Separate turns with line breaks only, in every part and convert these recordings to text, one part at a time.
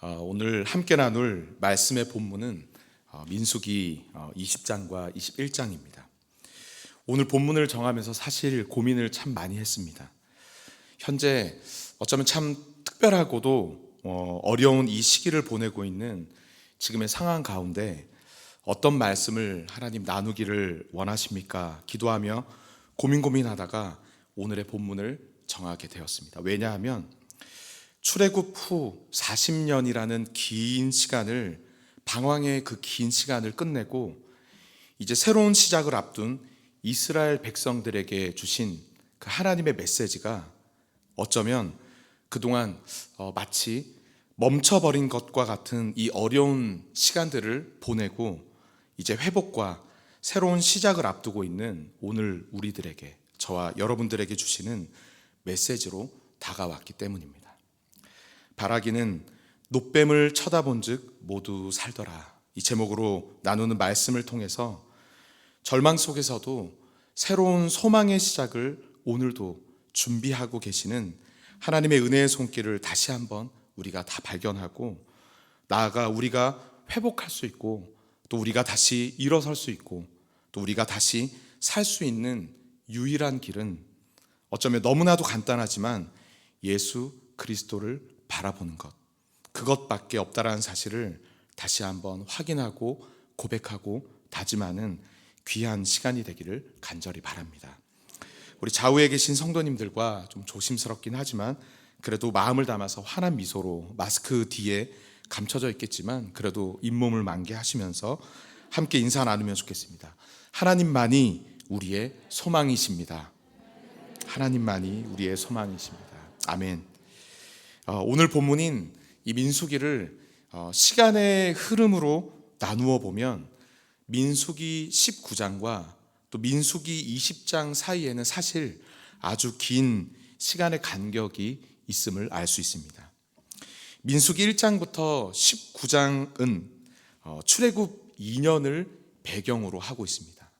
오늘 함께 나눌 말씀의 본문은 민수기 20장과 21장입니다. 오늘 본문을 정하면서 사실 고민을 참 많이 했습니다. 현재 어쩌면 참 특별하고도 어려운 이 시기를 보내고 있는 지금의 상황 가운데 어떤 말씀을 하나님 나누기를 원하십니까? 기도하며 고민하다가 오늘의 본문을 정하게 되었습니다. 왜냐하면 출애굽 후 40년이라는 긴 시간을, 방황의 그 긴 시간을 끝내고 이제 새로운 시작을 앞둔 이스라엘 백성들에게 주신 그 하나님의 메시지가 어쩌면 그동안 마치 멈춰버린 것과 같은 이 어려운 시간들을 보내고 이제 회복과 새로운 시작을 앞두고 있는 오늘 우리들에게, 저와 여러분들에게 주시는 메시지로 다가왔기 때문입니다. 바라기는 놋뱀을 쳐다본즉 모두 살더라. 이 제목으로 나누는 말씀을 통해서 절망 속에서도 새로운 소망의 시작을 오늘도 준비하고 계시는 하나님의 은혜의 손길을 다시 한번 우리가 다 발견하고, 나아가 우리가 회복할 수 있고, 또 우리가 다시 일어설 수 있고, 또 우리가 다시 살 수 있는 유일한 길은 어쩌면 너무나도 간단하지만 예수 그리스도를 바라보는 것, 그것밖에 없다라는 사실을 다시 한번 확인하고 고백하고 다짐하는 귀한 시간이 되기를 간절히 바랍니다. 우리 좌우에 계신 성도님들과 좀 조심스럽긴 하지만 그래도 마음을 담아서 환한 미소로, 마스크 뒤에 감춰져 있겠지만 그래도 잇몸을 만개하시면서 함께 인사 나누면 좋겠습니다. 하나님만이 우리의 소망이십니다. 하나님만이 우리의 소망이십니다. 아멘. 오늘 본문인 이 민수기를 시간의 흐름으로 나누어 보면 민수기 19장과 또 민수기 20장 사이에는 사실 아주 긴 시간의 간격이 있음을 알 수 있습니다. 민수기 1장부터 19장은 출애굽 2년을 배경으로 하고 있습니다.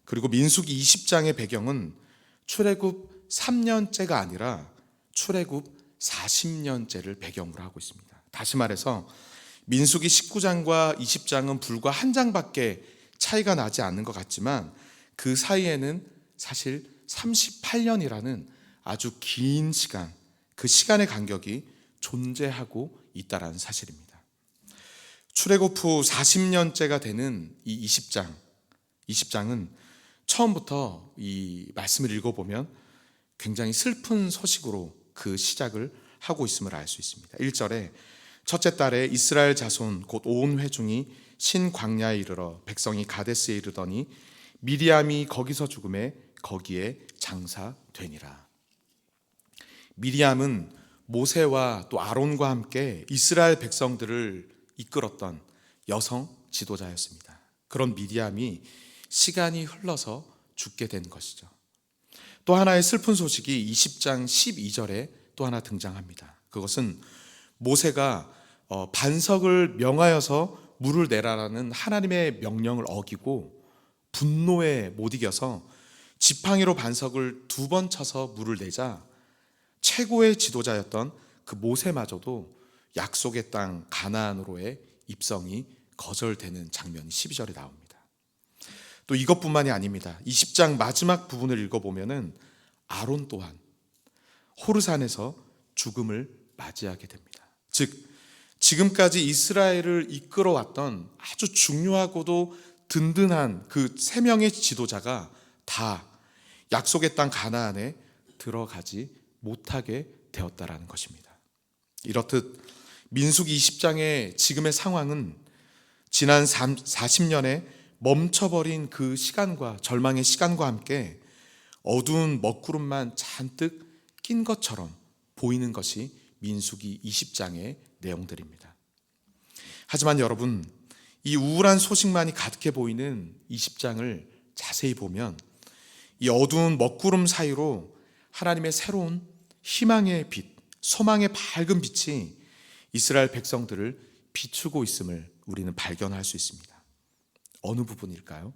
그리고 민수기 20장의 배경은 출애굽 3년째가 아니라 출애굽 40년째를 배경으로 하고 있습니다. 다시 말해서 민수기 19장과 20장은 불과 한 장밖에 차이가 나지 않는 것 같지만 그 사이에는 사실 38년이라는 아주 긴 시간, 그 시간의 간격이 존재하고 있다는 사실입니다. 출애굽 후 40년째가 되는 이 20장은 처음부터 이 말씀을 읽어보면 굉장히 슬픈 소식으로 그 시작을 하고 있음을 알 수 있습니다. 1절에 첫째 달에 이스라엘 자손 곧 온 회중이 신 광야에 이르러 백성이 가데스에 이르더니 미리암이 거기서 죽음에 거기에 장사되니라. 미리암은 모세와 또 아론과 함께 이스라엘 백성들을 이끌었던 여성 지도자였습니다. 그런 미리암이 시간이 흘러서 죽게 된 것이죠. 또 하나의 슬픈 소식이 20장 12절에 또 하나 등장합니다. 그것은 모세가 반석을 명하여서 물을 내라라는 하나님의 명령을 어기고 분노에 못 이겨서 지팡이로 반석을 2번 쳐서 물을 내자 최고의 지도자였던 그 모세마저도 약속의 땅 가나안으로의 입성이 거절되는 장면이 12절에 나옵니다. 또 이것뿐만이 아닙니다. 20장 마지막 부분을 읽어보면은 아론 또한 호르산에서 죽음을 맞이하게 됩니다. 즉 지금까지 이스라엘을 이끌어왔던 아주 중요하고도 든든한 그 3명의 지도자가 다 약속의 땅 가나안에 들어가지 못하게 되었다라는 것입니다. 이렇듯 민수기 20장의 지금의 상황은 지난 40년에 멈춰버린 그 시간과 절망의 시간과 함께 어두운 먹구름만 잔뜩 낀 것처럼 보이는 것이 민수기 20장의 내용들입니다. 하지만 여러분, 이 우울한 소식만이 가득해 보이는 20장을 자세히 보면 이 어두운 먹구름 사이로 하나님의 새로운 희망의 빛, 소망의 밝은 빛이 이스라엘 백성들을 비추고 있음을 우리는 발견할 수 있습니다. 어느 부분일까요?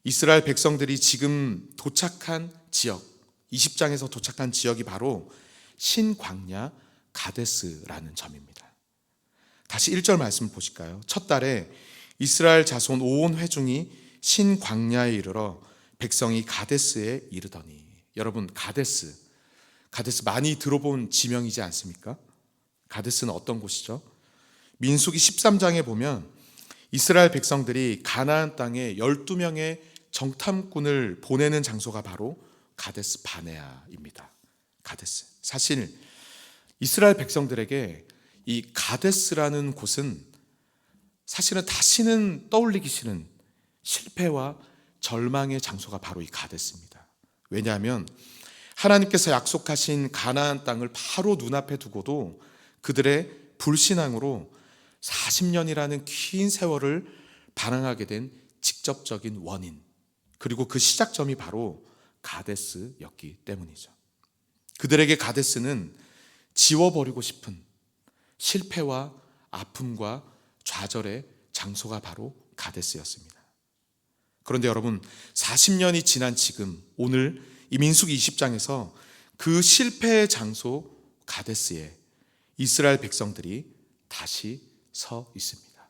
이스라엘 백성들이 지금 도착한 지역, 20장에서 도착한 지역이 바로 신광야 가데스라는 점입니다. 다시 1절 말씀을 보실까요? 첫 달에 이스라엘 자손 온 회중이 신광야에 이르러 백성이 가데스에 이르더니. 여러분, 가데스 많이 들어본 지명이지 않습니까? 가데스는 어떤 곳이죠? 민수기 13장에 보면 이스라엘 백성들이 가나안 땅에 12명의 정탐꾼을 보내는 장소가 바로 가데스 바네아입니다. 가데스. 사실 이스라엘 백성들에게 이 가데스라는 곳은 사실은 다시는 떠올리기 싫은 실패와 절망의 장소가 바로 이 가데스입니다. 왜냐하면 하나님께서 약속하신 가나안 땅을 바로 눈앞에 두고도 그들의 불신앙으로 40년이라는 긴 세월을 방황하게 된 직접적인 원인, 그리고 그 시작점이 바로 가데스였기 때문이죠. 그들에게 가데스는 지워버리고 싶은 실패와 아픔과 좌절의 장소가 바로 가데스였습니다. 그런데 여러분, 40년이 지난 지금 오늘 이 민수기 20장에서 그 실패의 장소 가데스에 이스라엘 백성들이 다시 서 있습니다.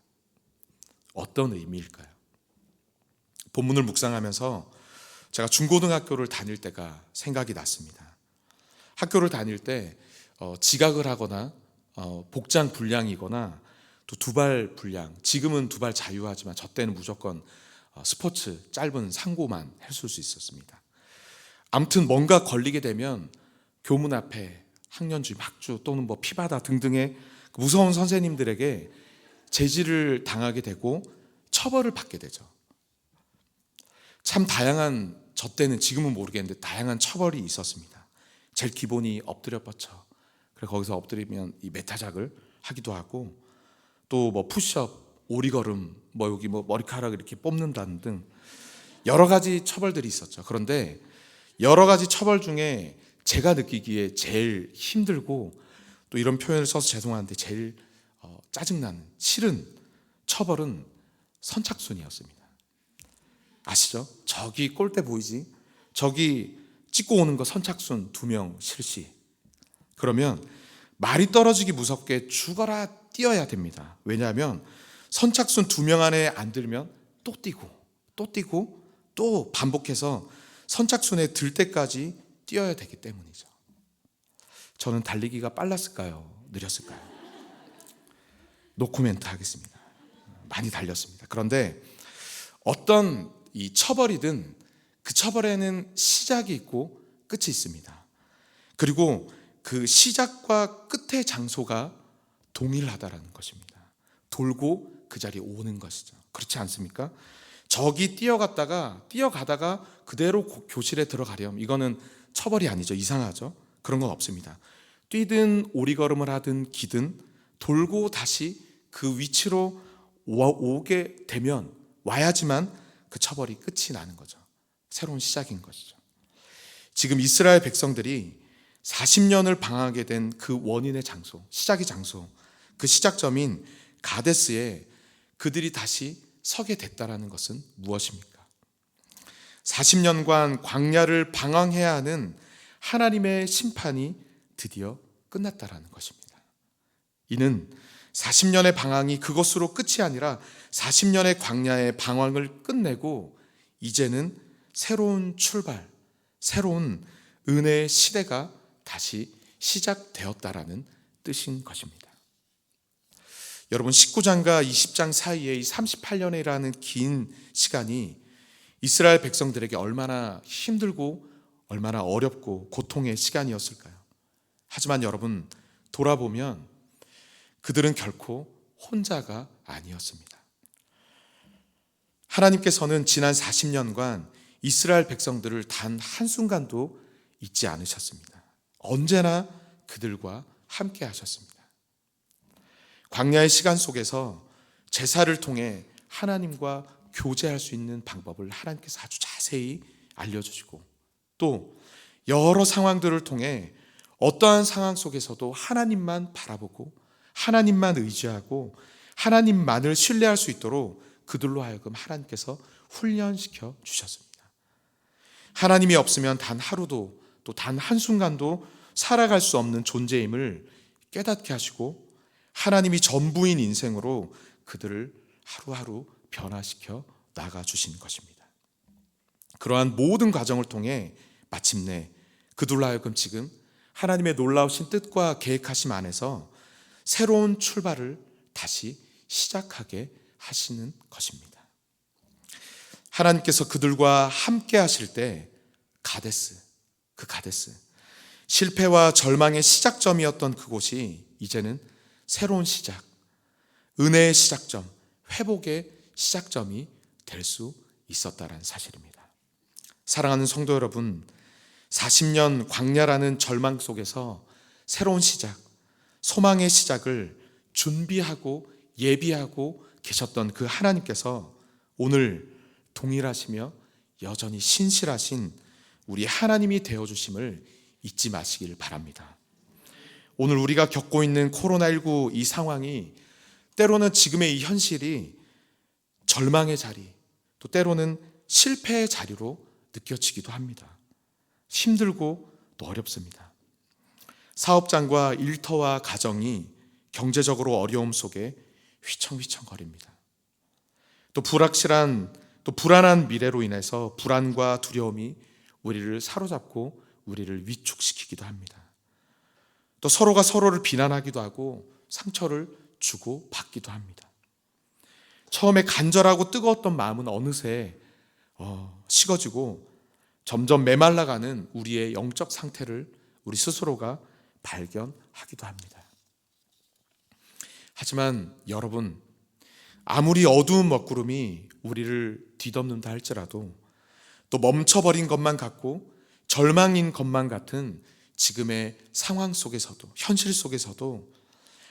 어떤 의미일까요? 본문을 묵상하면서 제가 중고등학교를 다닐 때가 생각이 났습니다. 학교를 다닐 때 지각을 하거나 복장 불량이거나 또 두발 불량, 지금은 두발 자유하지만 저 때는 무조건 스포츠 짧은 상고만 했을 수 있었습니다. 아무튼 뭔가 걸리게 되면 교문 앞에 학년주임, 학주 또는 피바다 등등의 무서운 선생님들에게 제지를 당하게 되고 처벌을 받게 되죠. 참 다양한, 저 때는 지금은 모르겠는데 다양한 처벌이 있었습니다. 제일 기본이 엎드려 뻗쳐. 그래서 거기서 엎드리면 이 메타작을 하기도 하고, 또 푸시업, 오리걸음, 여기 머리카락 이렇게 뽑는다는 등 여러 가지 처벌들이 있었죠. 그런데 여러 가지 처벌 중에 제가 느끼기에 제일 힘들고, 또 이런 표현을 써서 죄송한데 제일 짜증나는, 싫은 처벌은 선착순이었습니다. 아시죠? 저기 꼴대 보이지? 저기 찍고 오는 거 선착순 2명 실시. 그러면 말이 떨어지기 무섭게 죽어라 뛰어야 됩니다. 왜냐하면 선착순 2명 안에 안 들면 또 뛰고 또 뛰고 또 반복해서 선착순에 들 때까지 뛰어야 되기 때문이죠. 저는 달리기가 빨랐을까요? 느렸을까요? 노코멘트 하겠습니다. 많이 달렸습니다. 그런데 어떤 이 처벌이든 그 처벌에는 시작이 있고 끝이 있습니다. 그리고 그 시작과 끝의 장소가 동일하다라는 것입니다. 돌고 그 자리에 오는 것이죠. 그렇지 않습니까? 저기 뛰어가다가 그대로 교실에 들어가렴. 이거는 처벌이 아니죠. 이상하죠? 그런 건 없습니다. 뛰든 오리걸음을 하든 기든 돌고 다시 그 위치로 오게 되면, 와야지만 그 처벌이 끝이 나는 거죠. 새로운 시작인 것이죠. 지금 이스라엘 백성들이 40년을 방황하게 된 그 원인의 장소, 시작의 장소, 그 시작점인 가데스에 그들이 다시 서게 됐다라는 것은 무엇입니까? 40년간 광야를 방황해야 하는 하나님의 심판이 드디어 끝났다라는 것입니다. 이는 40년의 방황이 그것으로 끝이 아니라 40년의 광야의 방황을 끝내고 이제는 새로운 출발, 새로운 은혜의 시대가 다시 시작되었다라는 뜻인 것입니다. 여러분, 19장과 20장 사이에 이 38년이라는 긴 시간이 이스라엘 백성들에게 얼마나 힘들고 얼마나 어렵고 고통의 시간이었을까요? 하지만 여러분, 돌아보면 그들은 결코 혼자가 아니었습니다. 하나님께서는 지난 40년간 이스라엘 백성들을 단 한순간도 잊지 않으셨습니다. 언제나 그들과 함께 하셨습니다. 광야의 시간 속에서 제사를 통해 하나님과 교제할 수 있는 방법을 하나님께서 아주 자세히 알려주시고, 또 여러 상황들을 통해 어떠한 상황 속에서도 하나님만 바라보고 하나님만 의지하고 하나님만을 신뢰할 수 있도록 그들로 하여금 하나님께서 훈련시켜 주셨습니다. 하나님이 없으면 단 하루도 또 단 한순간도 살아갈 수 없는 존재임을 깨닫게 하시고, 하나님이 전부인 인생으로 그들을 하루하루 변화시켜 나가주신 것입니다. 그러한 모든 과정을 통해 마침내 그들로 하여금 지금 하나님의 놀라우신 뜻과 계획하심 안에서 새로운 출발을 다시 시작하게 하시는 것입니다. 하나님께서 그들과 함께 하실 때 그 가데스, 실패와 절망의 시작점이었던 그곳이 이제는 새로운 시작, 은혜의 시작점, 회복의 시작점이 될 수 있었다는 사실입니다. 사랑하는 성도 여러분, 40년 광야라는 절망 속에서 새로운 시작, 소망의 시작을 준비하고 예비하고 계셨던 그 하나님께서 오늘 동일하시며 여전히 신실하신 우리 하나님이 되어주심을 잊지 마시길 바랍니다. 오늘 우리가 겪고 있는 코로나19 이 상황이 때로는 지금의 이 현실이 절망의 자리, 또 때로는 실패의 자리로 느껴지기도 합니다. 힘들고 또 어렵습니다. 사업장과 일터와 가정이 경제적으로 어려움 속에 휘청휘청거립니다. 또 불안한 미래로 인해서 불안과 두려움이 우리를 사로잡고 우리를 위축시키기도 합니다. 또 서로가 서로를 비난하기도 하고 상처를 주고 받기도 합니다. 처음에 간절하고 뜨거웠던 마음은 어느새 식어지고 점점 메말라가는 우리의 영적 상태를 우리 스스로가 발견하기도 합니다. 하지만 여러분, 아무리 어두운 먹구름이 우리를 뒤덮는다 할지라도 또 멈춰버린 것만 같고 절망인 것만 같은 지금의 상황 속에서도, 현실 속에서도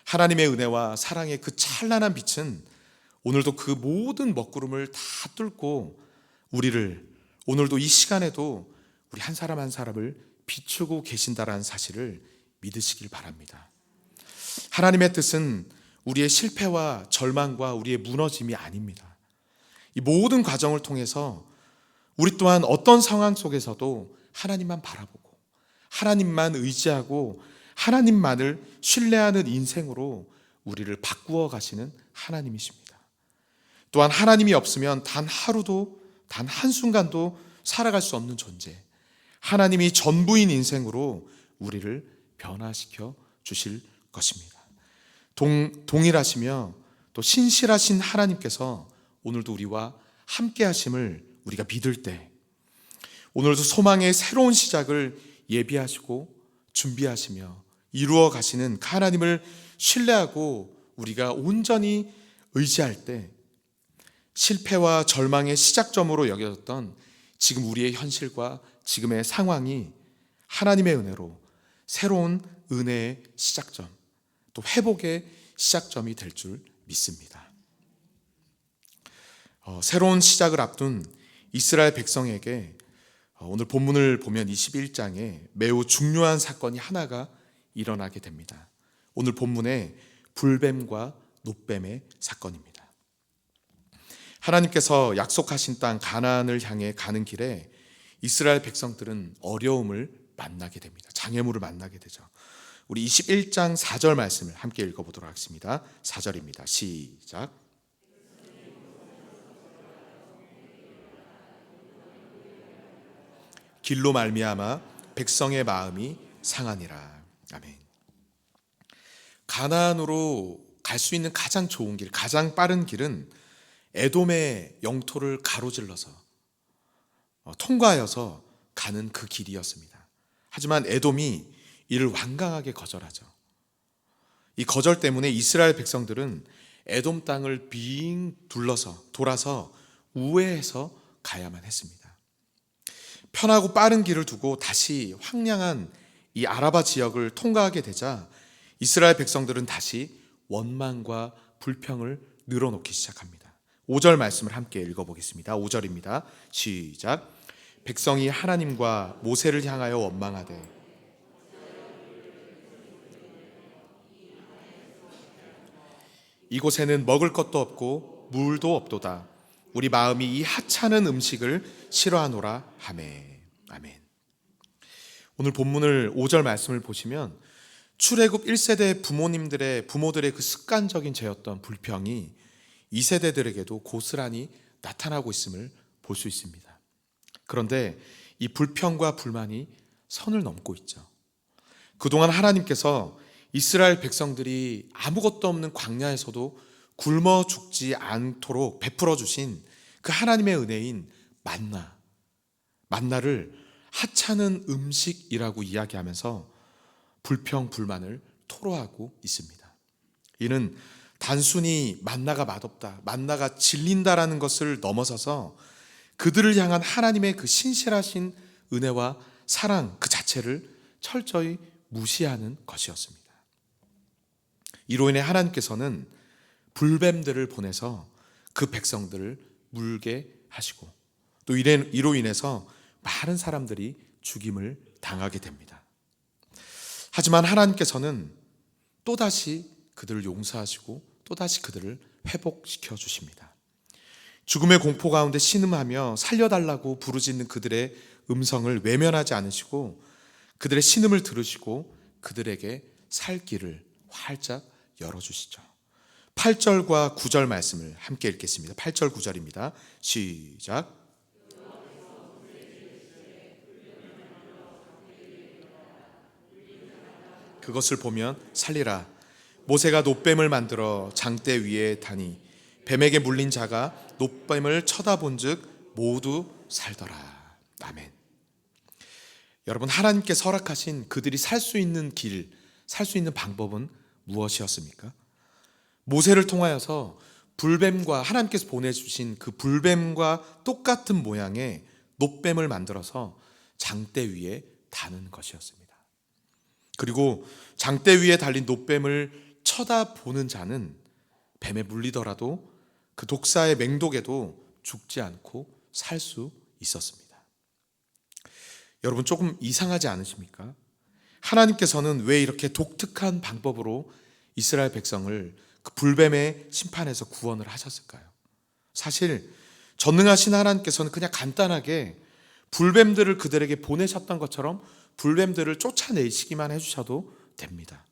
하나님의 은혜와 사랑의 그 찬란한 빛은 오늘도 그 모든 먹구름을 다 뚫고 우리를 오늘도 이 시간에도 우리 한 사람 한 사람을 비추고 계신다라는 사실을 믿으시길 바랍니다. 하나님의 뜻은 우리의 실패와 절망과 우리의 무너짐이 아닙니다. 이 모든 과정을 통해서 우리 또한 어떤 상황 속에서도 하나님만 바라보고 하나님만 의지하고 하나님만을 신뢰하는 인생으로 우리를 바꾸어 가시는 하나님이십니다. 또한 하나님이 없으면 단 하루도 단 한순간도 살아갈 수 없는 존재, 하나님이 전부인 인생으로 우리를 변화시켜 주실 것입니다. 동일하시며 또 신실하신 하나님께서 오늘도 우리와 함께 하심을 우리가 믿을 때 오늘도 소망의 새로운 시작을 예비하시고 준비하시며 이루어 가시는 하나님을 신뢰하고 우리가 온전히 의지할 때 실패와 절망의 시작점으로 여겨졌던 지금 우리의 현실과 지금의 상황이 하나님의 은혜로 새로운 은혜의 시작점, 또 회복의 시작점이 될 줄 믿습니다. 새로운 시작을 앞둔 이스라엘 백성에게 오늘 본문을 보면 21장에 매우 중요한 사건이 하나가 일어나게 됩니다. 오늘 본문의 불뱀과 놋뱀의 사건입니다. 하나님께서 약속하신 땅 가나안을 향해 가는 길에 이스라엘 백성들은 어려움을 만나게 됩니다. 장애물을 만나게 되죠. 우리 21장 4절 말씀을 함께 읽어보도록 하겠습니다. 4절입니다. 시작. 길로 말미암아 백성의 마음이 상하니라. 아멘. 가나안으로 갈 수 있는 가장 좋은 길, 가장 빠른 길은 에돔의 영토를 가로질러서 통과하여서 가는 그 길이었습니다. 하지만 에돔이 이를 완강하게 거절하죠. 이 거절 때문에 이스라엘 백성들은 에돔 땅을 빙 돌아서 우회해서 가야만 했습니다. 편하고 빠른 길을 두고 다시 황량한 이 아라바 지역을 통과하게 되자 이스라엘 백성들은 다시 원망과 불평을 늘어놓기 시작합니다. 5절 말씀을 함께 읽어보겠습니다. 5절입니다. 시작. 백성이 하나님과 모세를 향하여 원망하되 이곳에는 먹을 것도 없고 물도 없도다. 우리 마음이 이 하찮은 음식을 싫어하노라 하매. 아멘. 오늘 본문을 5절 말씀을 보시면 출애굽 1세대 부모들의 그 습관적인 죄였던 불평이 2세대들에게도 고스란히 나타나고 있음을 볼 수 있습니다. 그런데 이 불평과 불만이 선을 넘고 있죠. 그동안 하나님께서 이스라엘 백성들이 아무것도 없는 광야에서도 굶어 죽지 않도록 베풀어 주신 그 하나님의 은혜인 만나를 하찮은 음식이라고 이야기하면서 불평, 불만을 토로하고 있습니다. 이는 단순히 만나가 맛없다, 만나가 질린다라는 것을 넘어서서 그들을 향한 하나님의 그 신실하신 은혜와 사랑 그 자체를 철저히 무시하는 것이었습니다. 이로 인해 하나님께서는 불뱀들을 보내서 그 백성들을 물게 하시고 또 이로 인해서 많은 사람들이 죽임을 당하게 됩니다. 하지만 하나님께서는 또다시 그들을 용서하시고 또다시 그들을 회복시켜 주십니다. 죽음의 공포 가운데 신음하며 살려달라고 부르짖는 그들의 음성을 외면하지 않으시고 그들의 신음을 들으시고 그들에게 살 길을 활짝 열어주시죠. 8절과 9절 말씀을 함께 읽겠습니다. 8절 9절입니다. 시작. 그것을 보면 살리라. 모세가 놋뱀을 만들어 장대 위에 다니 뱀에게 물린 자가 놋뱀을 쳐다본즉 모두 살더라. 아멘. 여러분, 하나님께 허락하신 그들이 살 수 있는 길, 살 수 있는 방법은 무엇이었습니까? 모세를 통하여서 불뱀과 하나님께서 보내주신 그 불뱀과 똑같은 모양의 놋뱀을 만들어서 장대 위에 다는 것이었습니다. 그리고 장대 위에 달린 놋뱀을 쳐다보는 자는 뱀에 물리더라도 그 독사의 맹독에도 죽지 않고 살 수 있었습니다. 여러분, 조금 이상하지 않으십니까? 하나님께서는 왜 이렇게 독특한 방법으로 이스라엘 백성을 그 불뱀의 심판에서 구원을 하셨을까요? 사실 전능하신 하나님께서는 그냥 간단하게 불뱀들을 그들에게 보내셨던 것처럼 불뱀들을 쫓아내시기만 해주셔도 됩니다.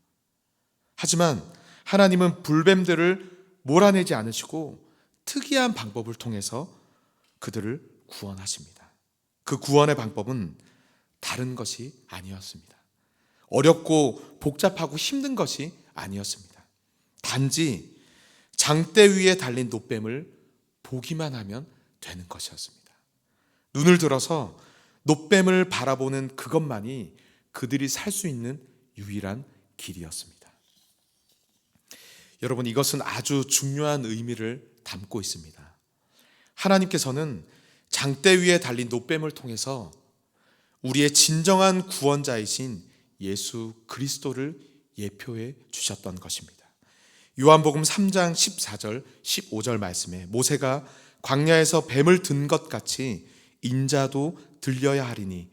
하지만 하나님은 불뱀들을 몰아내지 않으시고 특이한 방법을 통해서 그들을 구원하십니다. 그 구원의 방법은 다른 것이 아니었습니다. 어렵고 복잡하고 힘든 것이 아니었습니다. 단지 장대 위에 달린 놋뱀을 보기만 하면 되는 것이었습니다. 눈을 들어서 놋뱀을 바라보는 그것만이 그들이 살 수 있는 유일한 길이었습니다. 여러분, 이것은 아주 중요한 의미를 담고 있습니다. 하나님께서는 장대 위에 달린 놋뱀을 통해서 우리의 진정한 구원자이신 예수 그리스도를 예표해 주셨던 것입니다. 요한복음 3장 14절 15절 말씀에 모세가 광야에서 뱀을 든 것 같이 인자도 들려야 하리니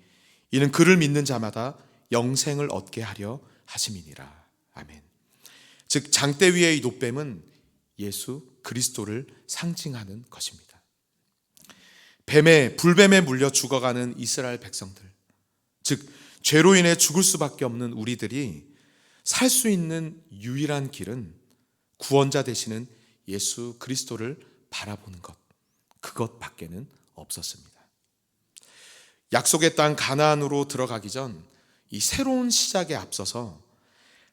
이는 그를 믿는 자마다 영생을 얻게 하려 하심이니라. 아멘. 즉 장대 위의 이 놋뱀은 예수 그리스도를 상징하는 것입니다. 불뱀에 물려 죽어가는 이스라엘 백성들, 즉 죄로 인해 죽을 수밖에 없는 우리들이 살 수 있는 유일한 길은 구원자 되시는 예수 그리스도를 바라보는 것, 그것밖에는 없었습니다. 약속의 땅 가나안으로 들어가기 전 이 새로운 시작에 앞서서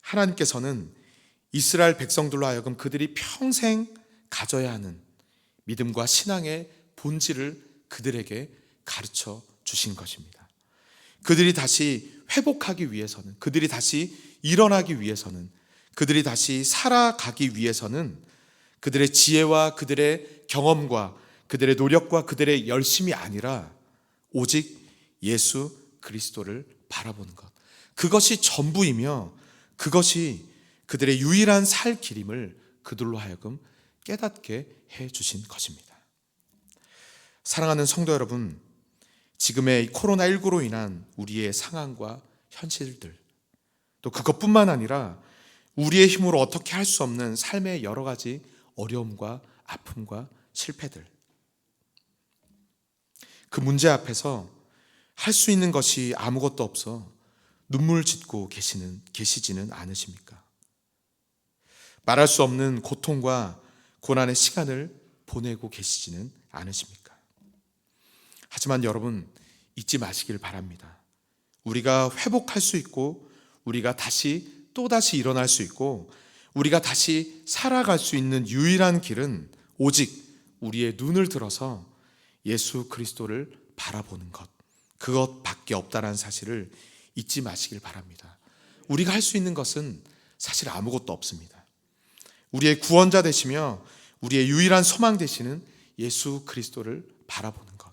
하나님께서는 이스라엘 백성들로 하여금 그들이 평생 가져야 하는 믿음과 신앙의 본질을 그들에게 가르쳐 주신 것입니다. 그들이 다시 회복하기 위해서는, 그들이 다시 일어나기 위해서는, 그들이 다시 살아가기 위해서는 그들의 지혜와 그들의 경험과 그들의 노력과 그들의 열심이 아니라 오직 예수 그리스도를 바라보는 것, 그것이 전부이며 그것이 그들의 유일한 살 길임을 그들로 하여금 깨닫게 해 주신 것입니다. 사랑하는 성도 여러분, 지금의 코로나19로 인한 우리의 상황과 현실들, 또 그것뿐만 아니라 우리의 힘으로 어떻게 할 수 없는 삶의 여러 가지 어려움과 아픔과 실패들, 그 문제 앞에서 할 수 있는 것이 아무것도 없어 눈물 짓고 계시지는 않으십니까? 말할 수 없는 고통과 고난의 시간을 보내고 계시지는 않으십니까? 하지만 여러분, 잊지 마시길 바랍니다. 우리가 회복할 수 있고, 우리가 또다시 일어날 수 있고, 우리가 다시 살아갈 수 있는 유일한 길은 오직 우리의 눈을 들어서 예수 그리스도를 바라보는 것, 그것밖에 없다는 사실을 잊지 마시길 바랍니다. 우리가 할 수 있는 것은 사실 아무것도 없습니다. 우리의 구원자 되시며 우리의 유일한 소망 되시는 예수 그리스도를 바라보는 것,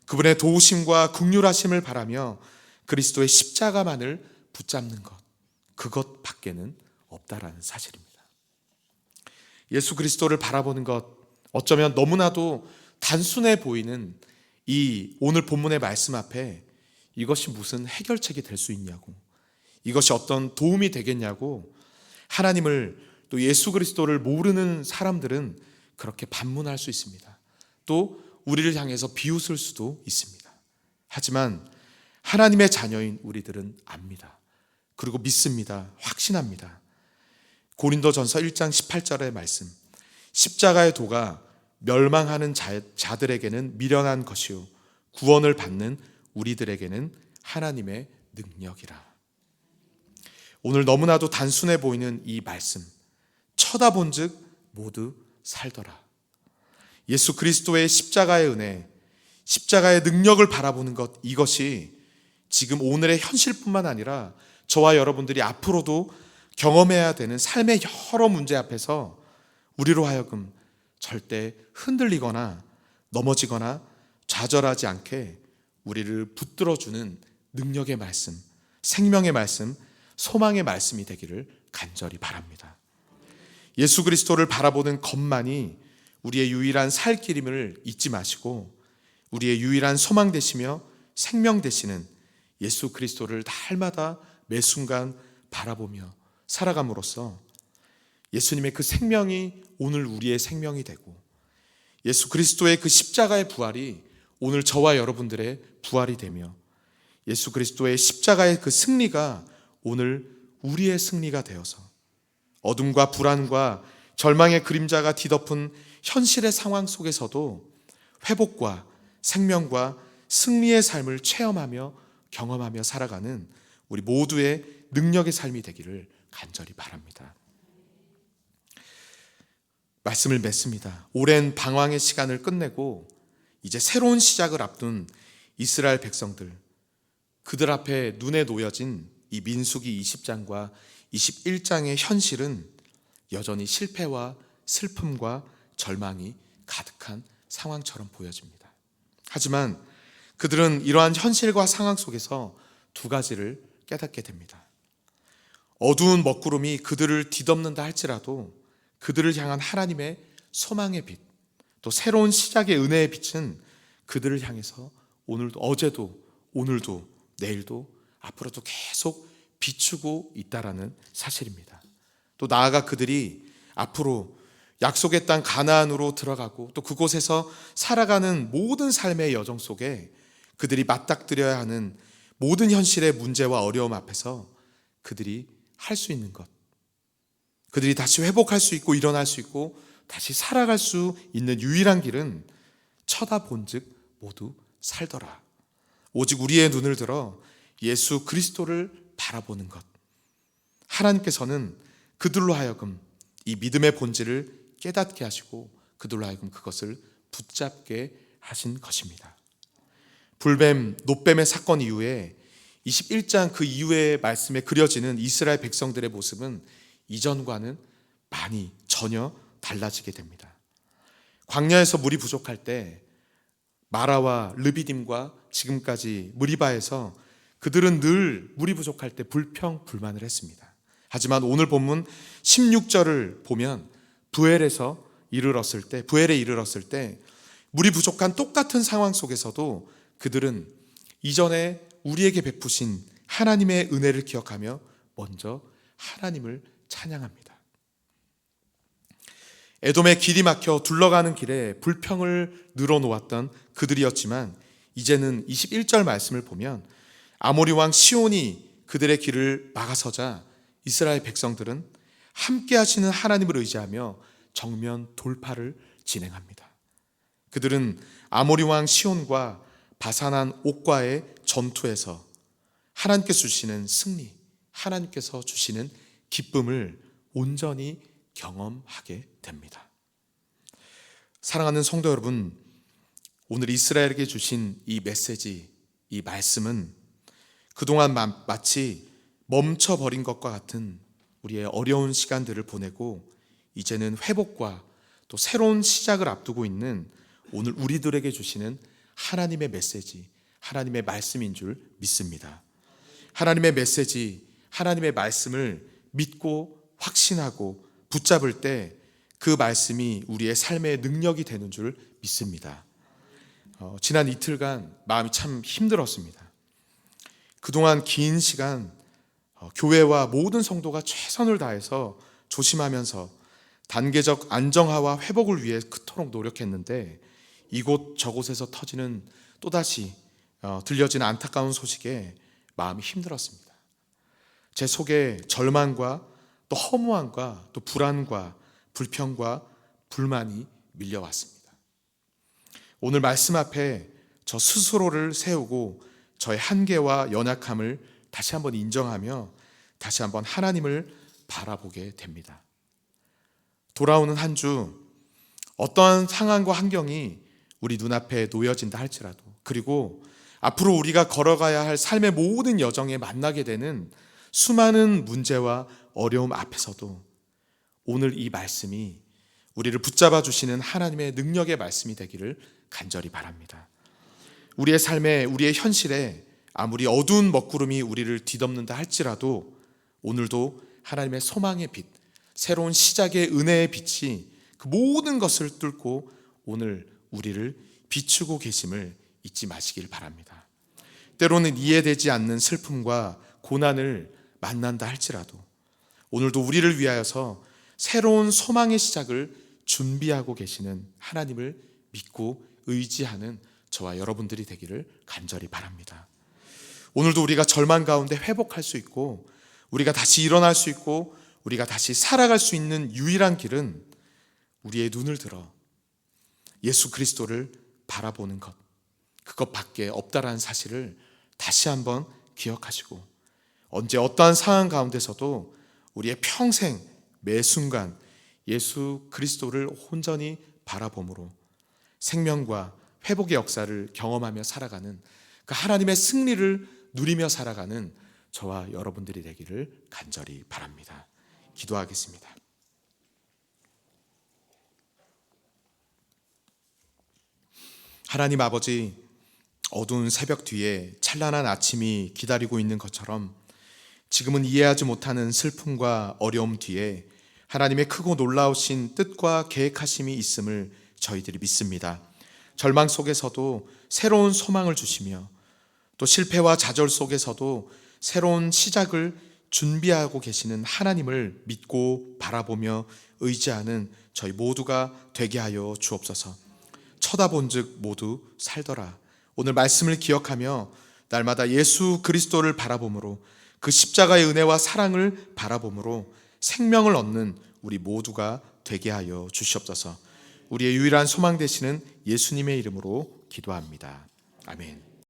그분의 도우심과 긍휼하심을 바라며 그리스도의 십자가만을 붙잡는 것, 그것밖에는 없다라는 사실입니다. 예수 그리스도를 바라보는 것, 어쩌면 너무나도 단순해 보이는 이 오늘 본문의 말씀 앞에 이것이 무슨 해결책이 될 수 있냐고, 이것이 어떤 도움이 되겠냐고 하나님을, 또 예수 그리스도를 모르는 사람들은 그렇게 반문할 수 있습니다. 또 우리를 향해서 비웃을 수도 있습니다. 하지만 하나님의 자녀인 우리들은 압니다. 그리고 믿습니다. 확신합니다. 고린도전서 1장 18절의 말씀, 십자가의 도가 멸망하는 자들에게는 미련한 것이요 구원을 받는 우리들에게는 하나님의 능력이라. 오늘 너무나도 단순해 보이는 이 말씀, 쳐다본즉 모두 살더라. 예수 그리스도의 십자가의 은혜, 십자가의 능력을 바라보는 것, 이것이 지금 오늘의 현실뿐만 아니라 저와 여러분들이 앞으로도 경험해야 되는 삶의 여러 문제 앞에서 우리로 하여금 절대 흔들리거나 넘어지거나 좌절하지 않게 우리를 붙들어주는 능력의 말씀, 생명의 말씀, 소망의 말씀이 되기를 간절히 바랍니다. 예수 그리스도를 바라보는 것만이 우리의 유일한 살 길임을 잊지 마시고, 우리의 유일한 소망 되시며 생명 되시는 예수 그리스도를 날마다 매 순간 바라보며 살아감으로써 예수님의 그 생명이 오늘 우리의 생명이 되고, 예수 그리스도의 그 십자가의 부활이 오늘 저와 여러분들의 부활이 되며, 예수 그리스도의 십자가의 그 승리가 오늘 우리의 승리가 되어서 어둠과 불안과 절망의 그림자가 뒤덮은 현실의 상황 속에서도 회복과 생명과 승리의 삶을 체험하며 경험하며 살아가는 우리 모두의 능력의 삶이 되기를 간절히 바랍니다. 말씀을 맺습니다. 오랜 방황의 시간을 끝내고 이제 새로운 시작을 앞둔 이스라엘 백성들, 그들 앞에 눈에 놓여진 이 민수기 20장과 21장의 현실은 여전히 실패와 슬픔과 절망이 가득한 상황처럼 보여집니다. 하지만 그들은 이러한 현실과 상황 속에서 두 가지를 깨닫게 됩니다. 어두운 먹구름이 그들을 뒤덮는다 할지라도 그들을 향한 하나님의 소망의 빛, 또 새로운 시작의 은혜의 빛은 그들을 향해서 오늘도, 어제도, 오늘도, 내일도, 앞으로도 계속 비추고 있다라는 사실입니다. 또 나아가 그들이 앞으로 약속의 땅 가나안으로 들어가고 또 그곳에서 살아가는 모든 삶의 여정 속에 그들이 맞닥뜨려야 하는 모든 현실의 문제와 어려움 앞에서 그들이 할 수 있는 것, 그들이 다시 회복할 수 있고 일어날 수 있고 다시 살아갈 수 있는 유일한 길은 쳐다본즉 모두 살더라. 오직 우리의 눈을 들어 예수 그리스도를 바라보는 것. 하나님께서는 그들로 하여금 이 믿음의 본질을 깨닫게 하시고 그들로 하여금 그것을 붙잡게 하신 것입니다. 불뱀, 노뱀의 사건 이후에 21장 그 이후의 말씀에 그려지는 이스라엘 백성들의 모습은 이전과는 많이 전혀 달라지게 됩니다. 광야에서 물이 부족할 때 마라와 르비딤과 지금까지 무리바에서 그들은 늘 물이 부족할 때 불평불만을 했습니다. 하지만 오늘 본문 16절을 보면 부엘에 이르렀을 때 물이 부족한 똑같은 상황 속에서도 그들은 이전에 우리에게 베푸신 하나님의 은혜를 기억하며 먼저 하나님을 찬양합니다. 에돔의 길이 막혀 둘러가는 길에 불평을 늘어놓았던 그들이었지만 이제는 21절 말씀을 보면 아모리 왕 시온이 그들의 길을 막아서자 이스라엘 백성들은 함께 하시는 하나님을 의지하며 정면 돌파를 진행합니다. 그들은 아모리 왕 시온과 바산한 옥과의 전투에서 하나님께서 주시는 승리, 하나님께서 주시는 기쁨을 온전히 경험하게 됩니다. 사랑하는 성도 여러분, 오늘 이스라엘에게 주신 이 메시지, 이 말씀은 그동안 마치 멈춰버린 것과 같은 우리의 어려운 시간들을 보내고 이제는 회복과 또 새로운 시작을 앞두고 있는 오늘 우리들에게 주시는 하나님의 메시지, 하나님의 말씀인 줄 믿습니다. 하나님의 메시지, 하나님의 말씀을 믿고 확신하고 붙잡을 때 그 말씀이 우리의 삶의 능력이 되는 줄 믿습니다. 지난 이틀간 마음이 참 힘들었습니다. 그동안 긴 시간 교회와 모든 성도가 최선을 다해서 조심하면서 단계적 안정화와 회복을 위해 그토록 노력했는데 이곳 저곳에서 터지는 또다시 들려지는 안타까운 소식에 마음이 힘들었습니다. 제 속에 절망과 또 허무함과 또 불안과 불평과 불만이 밀려왔습니다. 오늘 말씀 앞에 저 스스로를 세우고 저의 한계와 연약함을 다시 한번 인정하며 다시 한번 하나님을 바라보게 됩니다. 돌아오는 한 주 어떠한 상황과 환경이 우리 눈앞에 놓여진다 할지라도, 그리고 앞으로 우리가 걸어가야 할 삶의 모든 여정에 만나게 되는 수많은 문제와 어려움 앞에서도 오늘 이 말씀이 우리를 붙잡아 주시는 하나님의 능력의 말씀이 되기를 간절히 바랍니다. 우리의 삶에, 우리의 현실에 아무리 어두운 먹구름이 우리를 뒤덮는다 할지라도 오늘도 하나님의 소망의 빛, 새로운 시작의 은혜의 빛이 그 모든 것을 뚫고 오늘 우리를 비추고 계심을 잊지 마시길 바랍니다. 때로는 이해되지 않는 슬픔과 고난을 만난다 할지라도 오늘도 우리를 위하여서 새로운 소망의 시작을 준비하고 계시는 하나님을 믿고 의지하는 저와 여러분들이 되기를 간절히 바랍니다. 오늘도 우리가 절망 가운데 회복할 수 있고 우리가 다시 일어날 수 있고 우리가 다시 살아갈 수 있는 유일한 길은 우리의 눈을 들어 예수 그리스도를 바라보는 것, 그것밖에 없다라는 사실을 다시 한번 기억하시고 언제 어떠한 상황 가운데서도 우리의 평생 매 순간 예수 그리스도를 온전히 바라봄으로 생명과 회복의 역사를 경험하며 살아가는 그 하나님의 승리를 누리며 살아가는 저와 여러분들이 되기를 간절히 바랍니다. 기도하겠습니다. 하나님 아버지, 어두운 새벽 뒤에 찬란한 아침이 기다리고 있는 것처럼 지금은 이해하지 못하는 슬픔과 어려움 뒤에 하나님의 크고 놀라우신 뜻과 계획하심이 있음을 저희들이 믿습니다. 절망 속에서도 새로운 소망을 주시며 또 실패와 좌절 속에서도 새로운 시작을 준비하고 계시는 하나님을 믿고 바라보며 의지하는 저희 모두가 되게 하여 주옵소서. 쳐다본즉 모두 살더라. 오늘 말씀을 기억하며 날마다 예수 그리스도를 바라봄으로 그 십자가의 은혜와 사랑을 바라봄으로 생명을 얻는 우리 모두가 되게 하여 주시옵소서. 우리의 유일한 소망 되시는 예수님의 이름으로 기도합니다. 아멘.